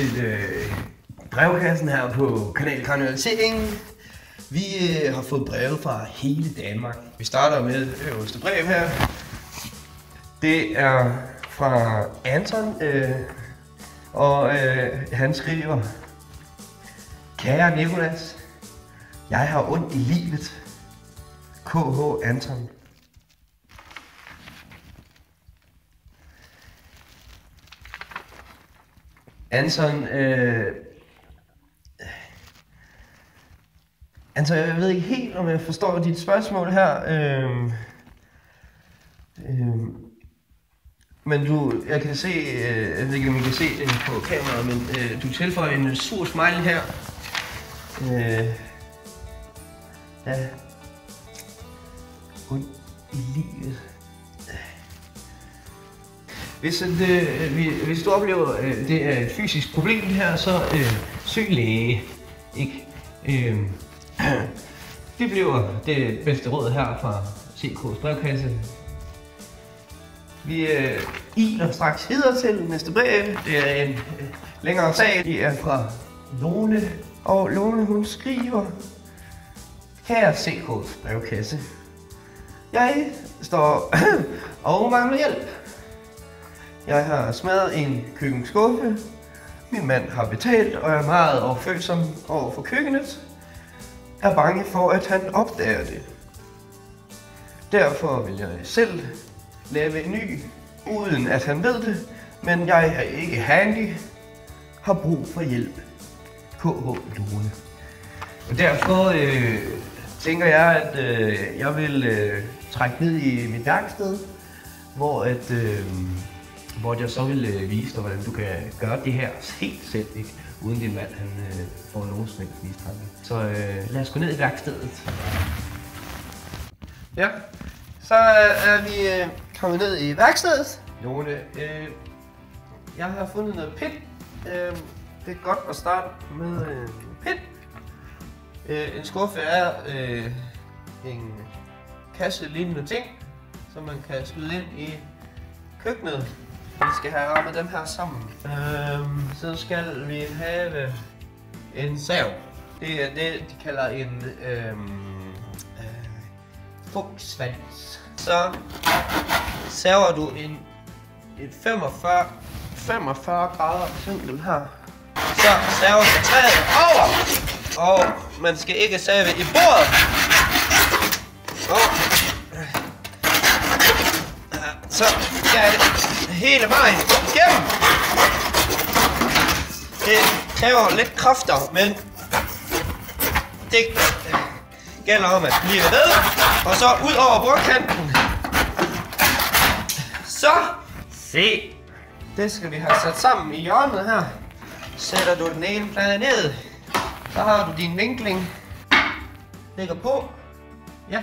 til brevkassen her på Kanal Kardinaliseringen. Vi har fået breve fra hele Danmark. Vi starter med det øverste brev her. Det er fra Anton, og han skriver: Kære Nicolas, jeg har ondt i livet. KH Anton. Anton, jeg ved ikke helt, om jeg forstår dit spørgsmål her. Men jeg kan se, jeg ved ikke, om I kan se det på kameraet, men du tilføjer en sur smiley her. Ja. Ondt i livet. Hvis du oplever, det er et fysisk problem her, så søg læge. Ikke? Det bliver det bedste råd her fra CK's brevkasse. Vi iler straks videre til næste brev. Det er en længere sag. Det er fra Lone. Og Lone, hun skriver: Kære CK's brevkasse. Jeg står og mangler hjælp. Jeg har smadret en køkkenskuffe. Min mand har betalt og er meget overfølsom over for køkkenet. Er bange for, at han opdager det. Derfor vil jeg selv lave en ny, uden at han ved det. Men jeg er ikke handy. Har brug for hjælp. KH Lone. Og derfor tænker jeg, at jeg vil trække ned i mit værksted, hvor jeg så vil vise dig, hvordan du kan gøre det her helt selv, ikke? Uden din mand han får nogen som helst mistanke. Så lad os gå ned i værkstedet. Ja, så er vi kommet ned i værkstedet. Lone, jeg har fundet noget pind. Det er godt at starte med en pind. En skuffe er en kasse lignende ting, som man kan smide ind i køkkenet. Vi skal have rammet dem her sammen. Så skal vi have en sav. Det er det, de kalder en fugtsvans. Så saver du et 45 grader vinkel her. Så saver du træet over. Og man skal ikke save i bordet. Så skal det hele vejen igennem. Det kræver lidt kræfter, men det gælder om at blive ved. Og så ud over bordkanten. Så, se. Det skal vi have sat sammen i hjørnet her. Sætter du den ene plade ned. Så har du din vinkling. Lægger på. Ja.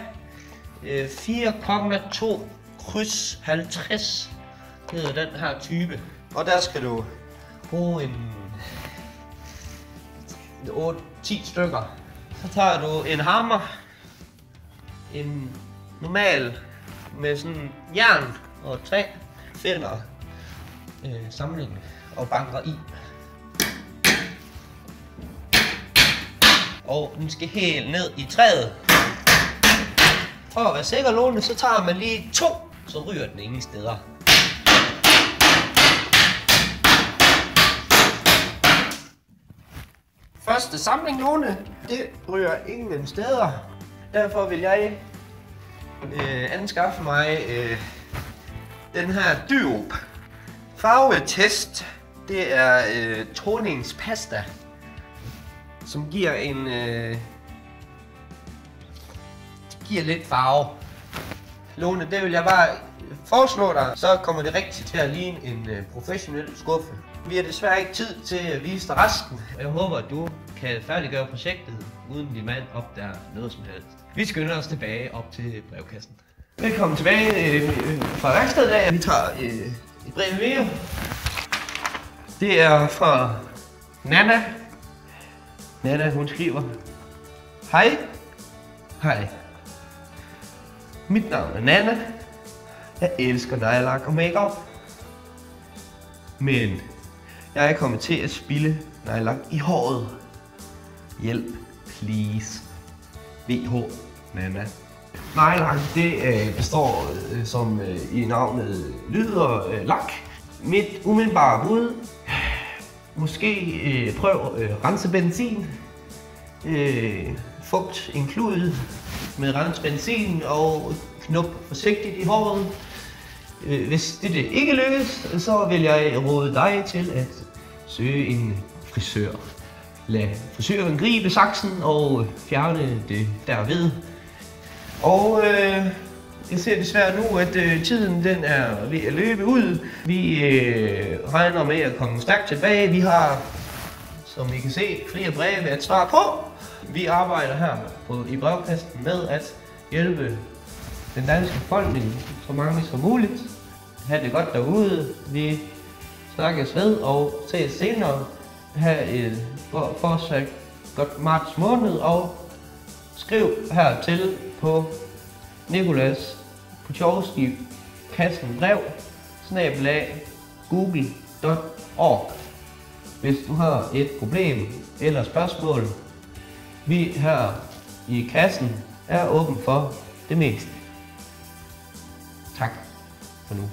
4,2 kryds 50 hedder den her type. Og der skal du bruge en 8-10 stykker. Så tager du en hammer. En normal med sådan jern og træ. Finder samlingen og banker i. Og den skal helt ned i træet. For at være sikker, Lone, så tager man lige 2, så ryger den ingen steder. Første samling, Lone, det ryger ingen steder. Derfor vil jeg anskaffe mig den her Dyop farvetest. Det er toningspasta, som giver en giver lidt farve. Lone, det vil jeg bare foreslå dig, så kommer det rigtigt til at ligne en professionel skuffe. Vi har desværre ikke tid til at vise dig resten. Jeg håber, at du kan færdiggøre projektet, uden din mand opdager noget som helst. Vi skynder os tilbage op til brevkassen. Velkommen tilbage fra værkstedet af. Vi tager et brev mere. Det er fra Nana. Nana, hun skriver: Hej. Hej. Mit navn er Nana. Jeg elsker neglelak og makeup. Men Jeg er kommet til at spilde nejlak i håret. Hjælp, please. VH Nana. Nejlak, det består, som i navnet lyder, lak. Mit umiddelbare bud. Måske prøv rense benzin. Fugt en klud med rense benzin og knup forsigtigt i håret. Hvis det ikke lykkes, så vil jeg råde dig til at søge en frisør. Lad frisøren gribe saksen og fjerne det derved. Og jeg ser desværre nu, at tiden den er ved at løbe ud. Vi regner med at komme stærkt tilbage. Vi har, som I kan se, flere breve at svare på. Vi arbejder her i brevkasten med at hjælpe den danske befolkning så mange som muligt. Ha' det godt derude. Vi snakkes ved og ses senere. Ha' et fortsat godt marts måned og skriv hertil på Nicolas Puchovski kassen brev @google.org hvis du har et problem eller spørgsmål. Vi her i kassen er åben for det meste. Tak for nu.